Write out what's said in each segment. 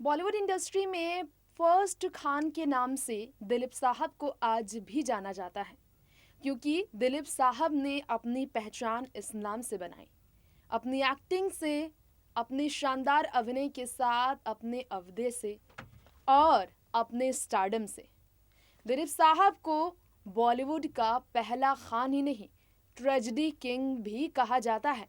Bollywood industry में first Khan के नाम से दिलीप साहब को आज भी जाना जाता है क्योंकि दिलीप साहब ने अपनी पहचान इस नाम से बनाई। अपनी एक्टिंग से, अपने शानदार अभिनय के साथ, अपने अवधे से और अपने स्टारडम से दिलीप साहब को बॉलीवुड का पहला खान ही नहीं, ट्रेजेडी किंग भी कहा जाता है।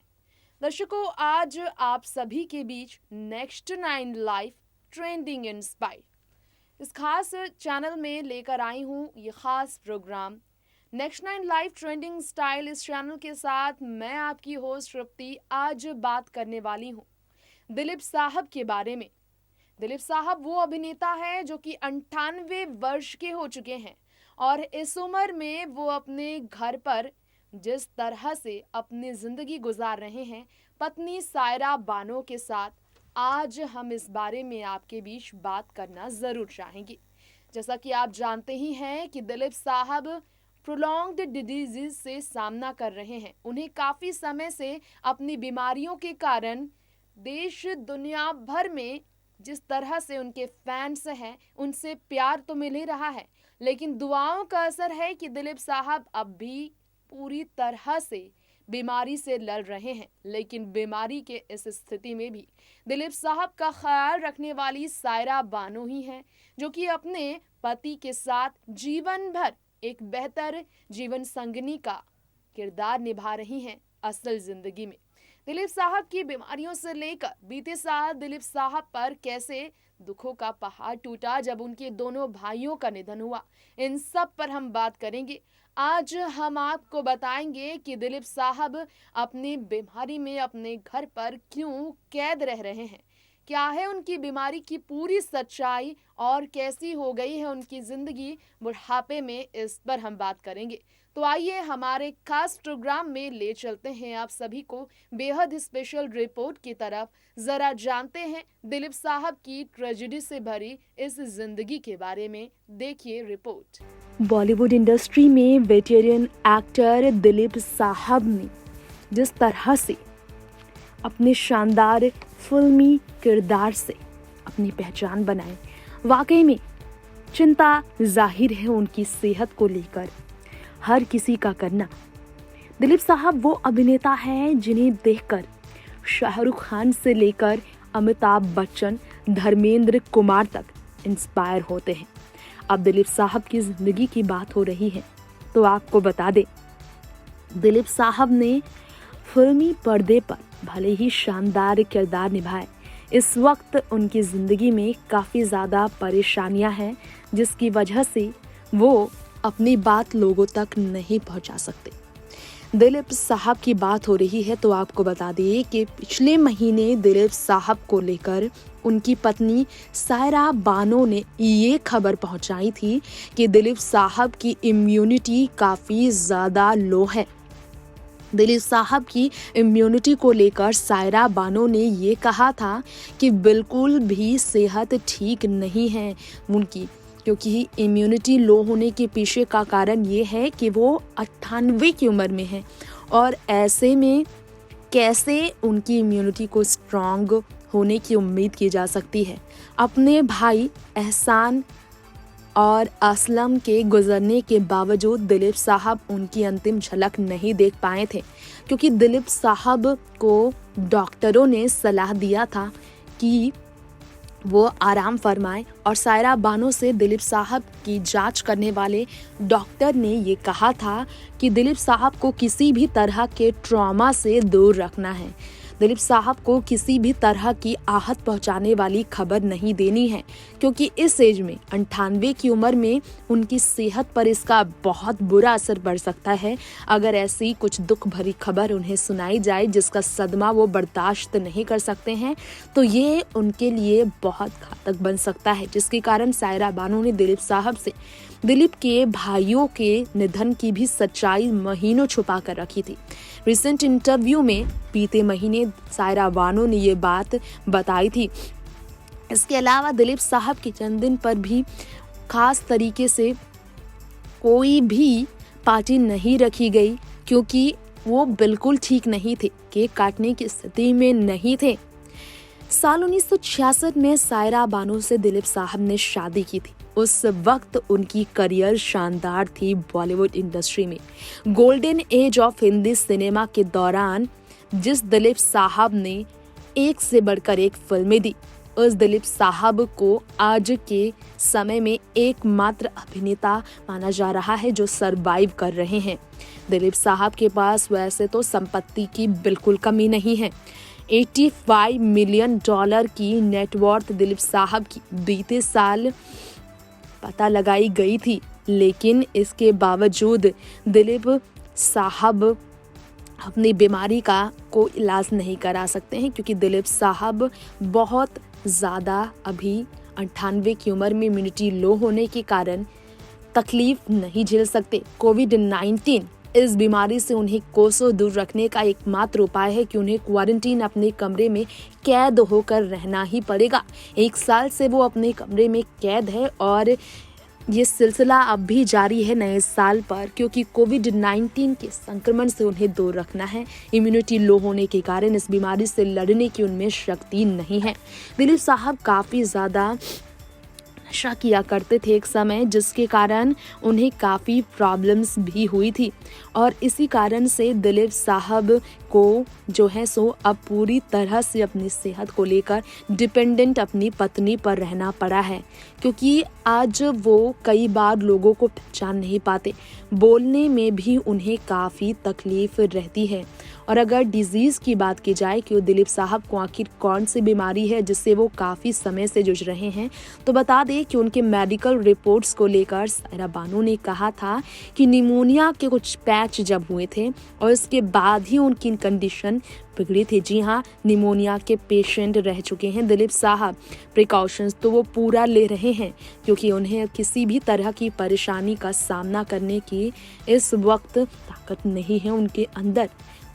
दर्शकों, आज आप सभी के बीच नेक्स्ट 9 लाइफ ट्रेंडिंग इंस्पायर इस खास चैनल में लेकर आई हूँ ये खास programme next 9 life trending style. इस चैनल के साथ मैं आपकी होस्ट तृप्ति आज बात करने वाली हूँ दिलीप साहब के बारे में। दिलीप साहब वो अभिनेता है जो कि 98 वर्ष के हो चुके हैं और इस उम्र में वो अपने घर पर जिस तरह से अपनी जिंदगी गुजार रहे हैं पत्नी सायरा बानो के साथ, आज हम इस बारे में आपके बीच बात करना ज़रूर चाहेंगे। जैसा कि आप जानते ही हैं कि दिलीप साहब प्रोलॉन्ग्ड डिजीज से सामना कर रहे हैं। उन्हें काफ़ी समय से अपनी बीमारियों के कारण देश दुनिया भर में जिस तरह से उनके फैंस हैं उनसे प्यार तो मिल ही रहा है, लेकिन दुआओं का असर है कि दिलीप साहब अब भी पूरी तरह से बीमारी से लड़ रहे हैं। लेकिन बीमारी के इस स्थिति में भी दिलीप साहब का ख्याल रखने वाली सायरा बानो ही हैं जो कि अपने पति के साथ जीवन भर एक बेहतर जीवन संगिनी का किरदार निभा रही हैं असल जिंदगी में। दिलीप साहब की बीमारियों से लेकर बीते साल दिलीप साहब पर कैसे दुखों का पहाड़ टूटा जब उनके दोनों भाइयों का निधन हुआ, इन सब पर हम बात करेंगे। आज हम आपको बताएंगे कि दिलीप साहब अपनी बीमारी में अपने घर पर क्यों कैद रह रहे हैं, क्या है उनकी बीमारी की पूरी सच्चाई और कैसी हो गई है उनकी ज़िंदगी बुढ़ापे में, इस पर हम बात करेंगे। तो आइए हमारे खास प्रोग्राम में ले चलते हैं आप सभी को बेहद स्पेशल रिपोर्ट की तरफ। ज़रा जानते हैं दिलीप साहब की ट्रेजेडी से भरी इस जिंदगी के बारे में। देखिए रिपोर्ट। बॉलीवुड इंडस्ट्री में वेटेरियन एक्टर दिलीप साहब ने जिस तरह से अपने शानदार फिल्मी किरदार से अपनी पहचान बनाई, वाकई में चिंता जाहिर है उनकी सेहत को लेकर हर किसी का करना। दिलीप साहब वो अभिनेता हैं जिन्हें देखकर शाहरुख खान से लेकर अमिताभ बच्चन, धर्मेंद्र कुमार तक इंस्पायर होते हैं। अब दिलीप साहब की जिंदगी की बात हो रही है तो आपको बता दें, दिलीप साहब ने फिल्मी पर्दे पर भले ही शानदार किरदार निभाए, इस वक्त उनकी ज़िंदगी में काफ़ी ज़्यादा परेशानियां हैं जिसकी वजह से वो अपनी बात लोगों तक नहीं पहुंचा सकते। दिलीप साहब की बात हो रही है तो आपको बता दें कि पिछले महीने दिलीप साहब को लेकर उनकी पत्नी सायरा बानो ने ये खबर पहुंचाई थी कि दिलीप साहब की इम्यूनिटी काफ़ी ज़्यादा लो है। दिलीप साहब की इम्यूनिटी को लेकर सायरा बानो ने ये कहा था कि बिल्कुल भी सेहत ठीक नहीं है उनकी, क्योंकि इम्यूनिटी लो होने के पीछे का कारण ये है कि वो 98 की उम्र में है और ऐसे में कैसे उनकी इम्यूनिटी को स्ट्रॉन्ग होने की उम्मीद की जा सकती है। अपने भाई एहसान और असलम के गुजरने के बावजूद दिलीप साहब उनकी अंतिम झलक नहीं देख पाए थे, क्योंकि दिलीप साहब को डॉक्टरों ने सलाह दिया था कि वो आराम फरमाएं और सायरा बानो से दिलीप साहब की जांच करने वाले डॉक्टर ने ये कहा था कि दिलीप साहब को किसी भी तरह के ट्रॉमा से दूर रखना है। दिलीप साहब को किसी भी तरह की आहत पहुंचाने वाली खबर नहीं देनी है, क्योंकि इस एज में 98 की उम्र में उनकी सेहत पर इसका बहुत बुरा असर पड़ सकता है अगर ऐसी कुछ दुख भरी खबर उन्हें सुनाई जाए जिसका सदमा वो बर्दाश्त नहीं कर सकते हैं, तो ये उनके लिए बहुत घातक बन सकता है। जिसके कारण सायरा बानो ने दिलीप साहब से दिलीप के भाइयों के निधन की भी सच्चाई महीनों छुपा कर रखी थी। रिसेंट इंटरव्यू में बीते महीने सायरा बानो ने ये बात बताई थी। इसके अलावा दिलीप साहब के जन्मदिन पर भी खास तरीके से कोई भी पार्टी नहीं रखी गई, क्योंकि वो बिल्कुल ठीक नहीं थे, केक काटने की स्थिति में नहीं थे। साल 1966 में सायरा बानो से दिलीप साहब ने शादी की थी। उस वक्त उनकी करियर शानदार थी बॉलीवुड इंडस्ट्री में। Golden age of Hindi cinema के दौरान जिस दिलीप साहब ने एक से बढ़कर एक फिल्में दी, उस दिलीप साहब को आज के समय में एकमात्र अभिनेता माना जा रहा है जो सरवाइव कर रहे हैं। दिलीप साहब के पास वैसे तो संपत्ति की बिल्कुल कमी नहीं है। 85 मिलियन डॉलर की नेटवर्थ दिलीप साहब की बीते साल पता लगाई गई थी, लेकिन इसके बावजूद दिलीप साहब अपनी बीमारी का कोई इलाज नहीं करा सकते हैं, क्योंकि दिलीप साहब बहुत ज़्यादा अभी 98 की उम्र में इम्यूनिटी लो होने के कारण तकलीफ नहीं झेल सकते। कोविड-19 इस बीमारी से उन्हें कोसों दूर रखने का एकमात्र उपाय है कि उन्हें क्वारंटीन अपने कमरे में कैद होकर रहना ही पड़ेगा। 1 साल से वो अपने कमरे में कैद है और ये सिलसिला अब भी जारी है नए साल पर, क्योंकि कोविड-19 के संक्रमण से उन्हें दूर रखना है। इम्यूनिटी लो होने के कारण इस बीमारी से लड़ने की उनमें शक्ति नहीं है। दिलीप साहब काफ़ी ज़्यादा नशा किया करते थे एक समय, जिसके कारण उन्हें काफ़ी प्रॉब्लम्स भी हुई थी और इसी कारण से दिलीप साहब को जो है सो अब पूरी तरह से अपनी सेहत को लेकर डिपेंडेंट अपनी पत्नी पर रहना पड़ा है, क्योंकि आज वो कई बार लोगों को पहचान नहीं पाते। बोलने में भी उन्हें काफ़ी तकलीफ रहती है। और अगर डिजीज़ की बात की जाए कि दिलीप साहब को आखिर कौन सी बीमारी है जिससे वो काफ़ी समय से जूझ रहे हैं, तो बता दें कि उनके मेडिकल रिपोर्ट्स को लेकर सायरा बानो ने कहा था कि निमोनिया के कुछ पैच जब हुए थे और इसके बाद ही उनकी कंडीशन बिगड़ी थी। जी हाँ, निमोनिया के पेशेंट रह चुके हैं दिलीप साहब। प्रिकॉशंस तो वो पूरा ले रहे हैं, क्योंकि उन्हें किसी भी तरह की परेशानी का सामना करने की इस वक्त ताकत नहीं है उनके अंदर।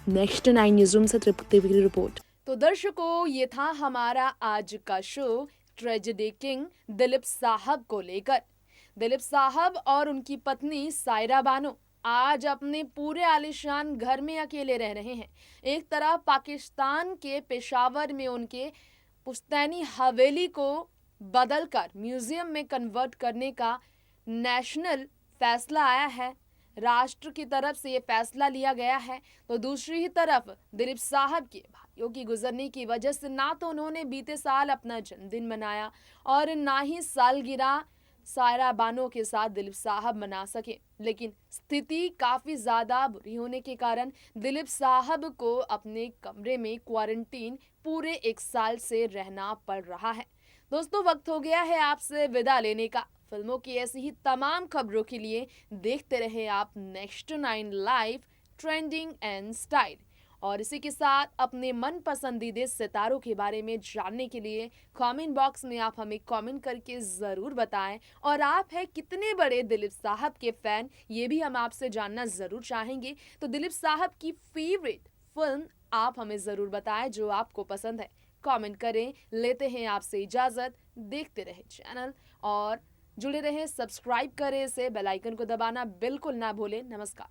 नेक्स्ट 9 न्यूज़रूम से तृप्ति की रिपोर्ट। तो दर्शकों, ये था हमारा आज का शो ट्रेजेडी किंग दिलीप साहब को लेकर। दिलीप साहब और उनकी पत्नी सायरा बानो आज अपने पूरे आलीशान घर में अकेले रह रहे हैं। एक तरफ पाकिस्तान के पेशावर में उनके पुश्तैनी हवेली को बदलकर म्यूजियम में कन्वर्ट करने का नेशनल फैसला आया है, राष्ट्र की तरफ से ये फैसला लिया गया है। तो दूसरी ही तरफ दिलीप साहब के भाइयों की गुजरने की वजह से ना तो उन्होंने बीते साल अपना जन्मदिन मनाया और ना ही सालगिरह सायरा बानो के साथ दिलीप साहब मना सके। लेकिन स्थिति काफ़ी ज़्यादा बुरी होने के कारण दिलीप साहब को अपने कमरे में क्वारंटीन पूरे 1 साल से रहना पड़ रहा है। दोस्तों, वक्त हो गया है आपसे विदा लेने का। फिल्मों की ऐसी ही तमाम खबरों के लिए देखते रहे आप next 9 live trending and style. और इसी के साथ अपने मन पसंदीदा सितारों के बारे में जानने के लिए कमेंट बॉक्स में आप हमें कमेंट करके ज़रूर बताएं। और आप हैं कितने बड़े दिलीप साहब के फ़ैन, ये भी हम आपसे जानना ज़रूर चाहेंगे। तो दिलीप साहब की फेवरेट फिल्म आप हमें ज़रूर बताएं जो आपको पसंद है। कमेंट करें। लेते हैं आपसे इजाज़त। देखते रहे चैनल और जुड़े रहें, सब्सक्राइब करें इसे, बेल आइकन को दबाना बिल्कुल ना भूलें। नमस्कार।